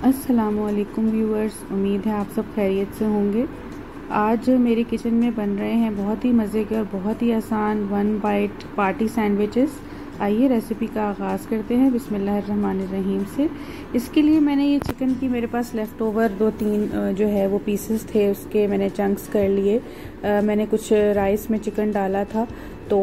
अस्सलामुअलैकुम व्यूअर्स, उम्मीद है आप सब खैरियत से होंगे। आज मेरे किचन में बन रहे हैं बहुत ही मज़े के और बहुत ही आसान 1 बाइट पार्टी सैंडविचेस। आइए रेसिपी का आगाज़ करते हैं बिस्मिल्लाहिर्रहमानिर्रहीम से। इसके लिए मैंने ये चिकन की मेरे पास लेफ़्ट ओवर 2-3 जो है वो पीसेस थे, उसके मैंने चंक्स कर लिए। मैंने कुछ राइस में चिकन डाला था तो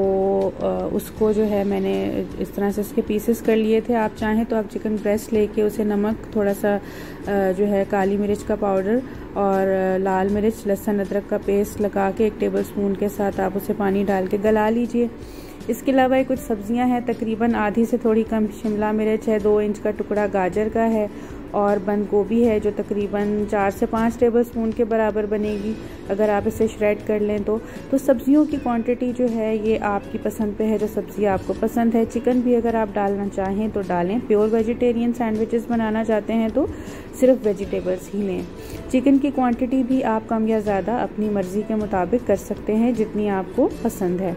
उसको जो है मैंने इस तरह से इसके पीसेस कर लिए थे। आप चाहें तो आप चिकन ब्रेस्ट लेके उसे नमक, थोड़ा सा जो है काली मिर्च का पाउडर और लाल मिर्च, लहसुन अदरक का पेस्ट लगा के 1 टेबलस्पून के साथ आप उसे पानी डाल के गला लीजिए। इसके अलावा कुछ सब्जियां हैं, तकरीबन आधी से थोड़ी कम शिमला मिर्च है, 2 इंच का टुकड़ा गाजर का है और बंद गोभी है जो तकरीबन 4 से 5 टेबलस्पून के बराबर बनेगी अगर आप इसे श्रेड कर लें तो सब्जियों की क्वांटिटी जो है ये आपकी पसंद पे है, जो सब्ज़ी आपको पसंद है। चिकन भी अगर आप डालना चाहें तो डालें। प्योर वेजिटेरियन सैंडविचेस बनाना चाहते हैं तो सिर्फ वेजिटेबल्स ही लें। चिकन की क्वांटिटी भी आप कम या ज़्यादा अपनी मर्ज़ी के मुताबिक कर सकते हैं जितनी आपको पसंद है।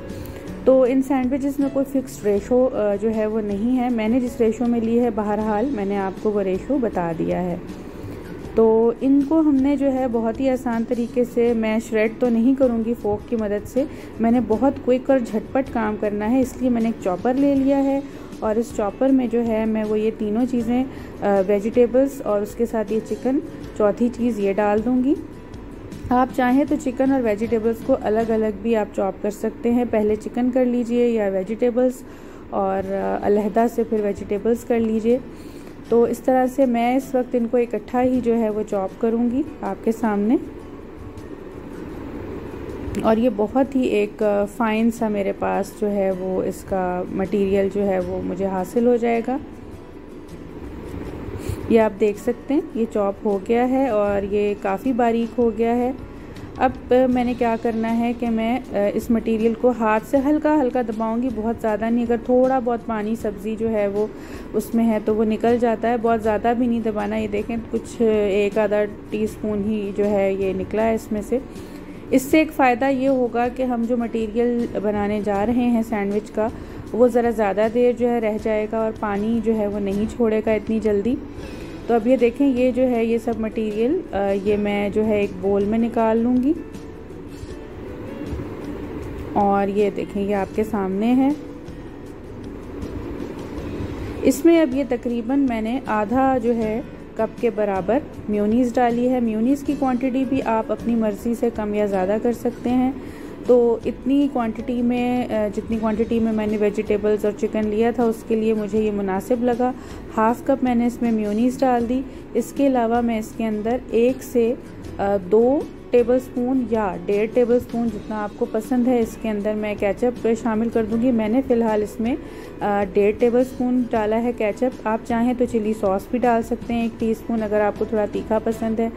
तो इन सैंडविचेस में कोई फिक्स रेशो जो है वो नहीं है। मैंने जिस रेशो में ली है बहरहाल मैंने आपको वो रेशो बता दिया है। तो इनको हमने जो है बहुत ही आसान तरीके से, मैं श्रेड तो नहीं करूँगी फोक की मदद से, मैंने बहुत क्विक और झटपट काम करना है, इसलिए मैंने एक चॉपर ले लिया है और इस चॉपर में जो है मैं वो ये तीनों चीज़ें वेजिटेबल्स और उसके साथ ये चिकन, चौथी चीज़ ये डाल दूँगी। आप चाहें तो चिकन और वेजिटेबल्स को अलग अलग भी आप चॉप कर सकते हैं। पहले चिकन कर लीजिए या वेजिटेबल्स और अलहदा से फिर वेजिटेबल्स कर लीजिए। तो इस तरह से मैं इस वक्त इनको इकट्ठा ही जो है वो चॉप करूँगी आपके सामने। और ये बहुत ही एक फ़ाइन सा मेरे पास जो है वो इसका मटेरियल जो है वो मुझे हासिल हो जाएगा। ये आप देख सकते हैं ये चॉप हो गया है और ये काफ़ी बारीक हो गया है। अब मैंने क्या करना है कि मैं इस मटेरियल को हाथ से हल्का हल्का दबाऊंगी, बहुत ज़्यादा नहीं। अगर थोड़ा बहुत पानी सब्ज़ी जो है वो उसमें है तो वो निकल जाता है, बहुत ज़्यादा भी नहीं दबाना। ये देखें कुछ 1 आधा टीस्पून ही जो है ये निकला है इसमें से। इससे एक फ़ायदा ये होगा कि हम जो मटेरियल बनाने जा रहे हैं सैंडविच का वो ज़रा ज़्यादा देर जो है रह जाएगा और पानी जो है वो नहीं छोड़ेगा इतनी जल्दी। तो अब ये देखें ये जो है ये सब मटेरियल ये मैं जो है एक बोल में निकाल लूँगी और ये देखें ये आपके सामने है। इसमें अब ये तकरीबन मैंने आधा जो है कप के बराबर मेयोनीज़ डाली है। मेयोनीज़ की क्वांटिटी भी आप अपनी मर्ज़ी से कम या ज़्यादा कर सकते हैं। तो इतनी क्वांटिटी में, जितनी क्वांटिटी में मैंने वेजिटेबल्स और चिकन लिया था उसके लिए मुझे ये मुनासिब लगा। हाफ़ कप मैंने इसमें मेयोनीज़ डाल दी। इसके अलावा मैं इसके अंदर 1 से 2 टेबलस्पून या 1.5 टेबलस्पून जितना आपको पसंद है इसके अंदर मैं केचप शामिल कर दूंगी। मैंने फ़िलहाल इसमें 1.5 टेबलस्पून डाला है केचप। आप चाहें तो चिली सॉस भी डाल सकते हैं 1 टीस्पून अगर आपको थोड़ा तीखा पसंद है।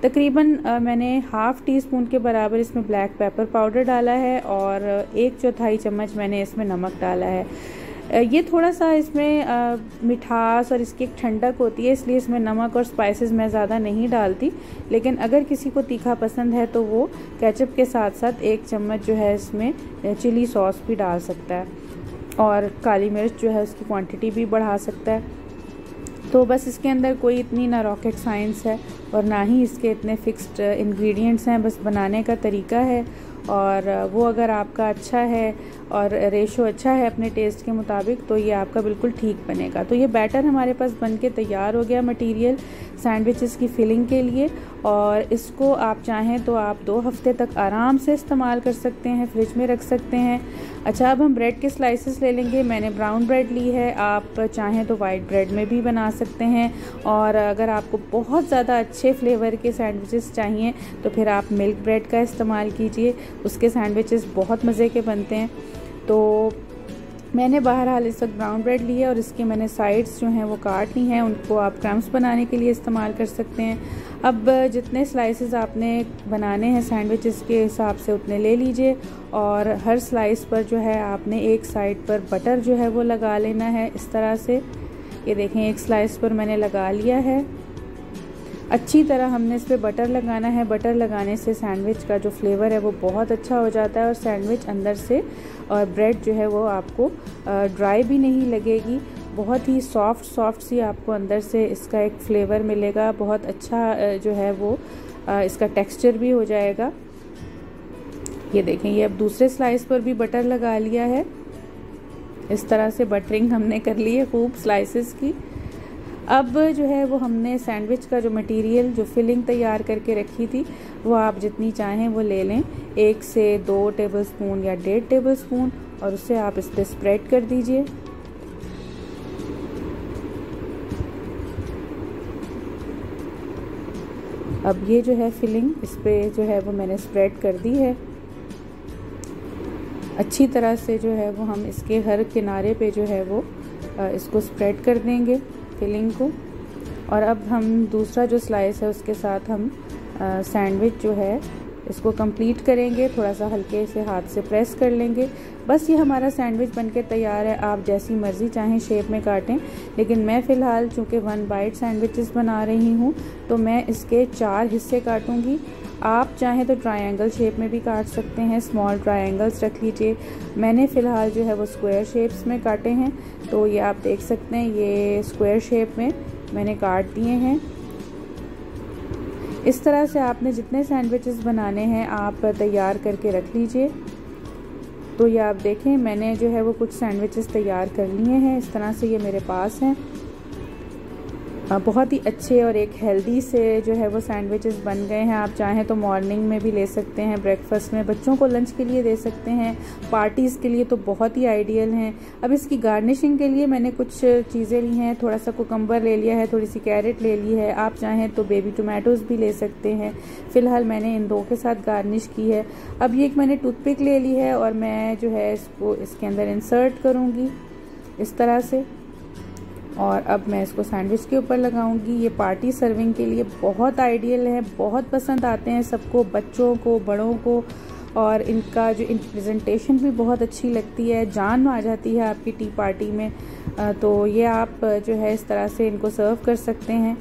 तकरीबन मैंने ½ टीस्पून के बराबर इसमें ब्लैक पेपर पाउडर डाला है और 1/4 चम्मच मैंने इसमें नमक डाला है। ये थोड़ा सा इसमें मिठास और इसकी एक ठंडक होती है, इसलिए इसमें नमक और स्पाइसेस मैं ज़्यादा नहीं डालती। लेकिन अगर किसी को तीखा पसंद है तो वो केचप के साथ साथ 1 चम्मच जो है इसमें चिली सॉस भी डाल सकता है और काली मिर्च जो है उसकी क्वांटिटी भी बढ़ा सकता है। तो बस इसके अंदर कोई इतनी ना रॉकेट साइंस है और ना ही इसके इतने फिक्स्ड इंग्रेडिएंट्स हैं, बस बनाने का तरीका है और वो अगर आपका अच्छा है और रेशो अच्छा है अपने टेस्ट के मुताबिक तो ये आपका बिल्कुल ठीक बनेगा। तो ये बैटर हमारे पास बनके तैयार हो गया मटेरियल सैंडविचेस की फिलिंग के लिए और इसको आप चाहें तो आप 2 हफ्ते तक आराम से इस्तेमाल कर सकते हैं, फ्रिज में रख सकते हैं। अच्छा, अब हम ब्रेड के स्लाइसेस ले लेंगे। मैंने ब्राउन ब्रेड ली है, आप चाहें तो वाइट ब्रेड में भी बना सकते हैं। और अगर आपको बहुत ज़्यादा अच्छे फ्लेवर के सैंडविचेस चाहिए तो फिर आप मिल्क ब्रेड का इस्तेमाल कीजिए, उसके सैंडविचेस बहुत मज़े के बनते हैं। तो मैंने बहरहाल इस वक्त ब्राउन ब्रेड ली है और इसके मैंने साइड्स जो हैं वो काट ली हैं, उनको आप क्रम्स बनाने के लिए इस्तेमाल कर सकते हैं। अब जितने स्लाइसेस आपने बनाने हैं सैंडविचेस के हिसाब से उतने ले लीजिए और हर स्लाइस पर जो है आपने एक साइड पर बटर जो है वो लगा लेना है इस तरह से। ये देखें एक स्लाइस पर मैंने लगा लिया है। अच्छी तरह हमने इस पर बटर लगाना है। बटर लगाने से सैंडविच का जो फ्लेवर है वो बहुत अच्छा हो जाता है और सैंडविच अंदर से और ब्रेड जो है वो आपको ड्राई भी नहीं लगेगी बहुत ही सॉफ्ट सी आपको अंदर से इसका एक फ्लेवर मिलेगा। बहुत अच्छा जो है वो इसका टेक्सचर भी हो जाएगा। ये देखें, ये अब दूसरे स्लाइस पर भी बटर लगा लिया है। इस तरह से बटरिंग हमने कर ली है खूब स्लाइसेस की। अब जो है वो हमने सैंडविच का जो मटेरियल, जो फिलिंग तैयार करके रखी थी, वो आप जितनी चाहें वो ले लें, 1 से 2 टेबलस्पून या 1.5 टेबलस्पून, और उसे आप इस पर स्प्रेड कर दीजिए। अब ये जो है फिलिंग इस पे जो है वो मैंने स्प्रेड कर दी है। अच्छी तरह से जो है वो हम इसके हर किनारे पे जो है वो इसको स्प्रेड कर देंगे फिलिंग को। और अब हम दूसरा जो स्लाइस है उसके साथ हम सैंडविच जो है इसको कंप्लीट करेंगे। थोड़ा सा हल्के से हाथ से प्रेस कर लेंगे। बस ये हमारा सैंडविच बनके तैयार है। आप जैसी मर्ज़ी चाहें शेप में काटें, लेकिन मैं फ़िलहाल चूँकि 1 बाइट सैंडविचेस बना रही हूँ तो मैं इसके 4 हिस्से काटूँगी। आप चाहें तो ट्रायंगल शेप में भी काट सकते हैं, स्मॉल ट्रायंगल्स रख लीजिए। मैंने फ़िलहाल जो है वो स्क्वायर शेप्स में काटे हैं, तो ये आप देख सकते हैं, ये स्क्वायर शेप में मैंने काट दिए हैं। इस तरह से आपने जितने सैंडविचेस बनाने हैं आप तैयार करके रख लीजिए। तो ये आप देखें, मैंने जो है वो कुछ सैंडविचेस तैयार कर लिए हैं। इस तरह से ये मेरे पास हैं। बहुत ही अच्छे और एक हेल्दी से जो है वो सैंडविचेस बन गए हैं। आप चाहें तो मॉर्निंग में भी ले सकते हैं, ब्रेकफास्ट में, बच्चों को लंच के लिए दे सकते हैं, पार्टीज़ के लिए तो बहुत ही आइडियल हैं। अब इसकी गार्निशिंग के लिए मैंने कुछ चीज़ें ली हैं। थोड़ा सा कुकम्बर ले लिया है, थोड़ी सी कैरेट ले ली है। आप चाहें तो बेबी टोमेटोज़ भी ले सकते हैं। फ़िलहाल मैंने इन 2 के साथ गार्निश की है। अब ये एक मैंने टूथपिक ले ली है और मैं जो है इसको इसके अंदर इंसर्ट करूँगी इस तरह से, और अब मैं इसको सैंडविच के ऊपर लगाऊंगी। ये पार्टी सर्विंग के लिए बहुत आइडियल है, बहुत पसंद आते हैं सबको, बच्चों को, बड़ों को, और इनका जो प्रेजेंटेशन भी बहुत अच्छी लगती है, जान आ जाती है आपकी टी पार्टी में। तो ये आप जो है इस तरह से इनको सर्व कर सकते हैं।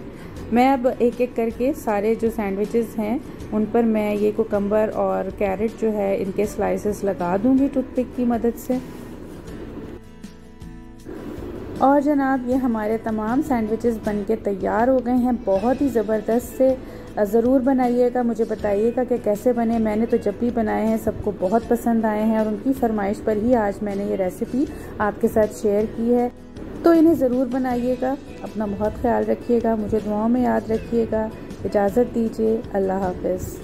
मैं अब एक एक करके सारे जो सैंडविचेस हैं उन पर मैं ये कुकम्बर और कैरेट जो है इनके स्लाइसेस लगा दूंगी टूथपिक की मदद से। और जनाब, ये हमारे तमाम सैंडविचेस बनके तैयार हो गए हैं। बहुत ही ज़बरदस्त से ज़रूर बनाइएगा, मुझे बताइएगा कि कैसे बने। मैंने तो जब भी बनाए हैं सबको बहुत पसंद आए हैं, और उनकी फरमाइश पर ही आज मैंने ये रेसिपी आपके साथ शेयर की है। तो इन्हें ज़रूर बनाइएगा। अपना बहुत ख्याल रखिएगा, मुझे दुआओं में याद रखिएगा। इजाज़त दीजिए, अल्लाह हाफ़िज़।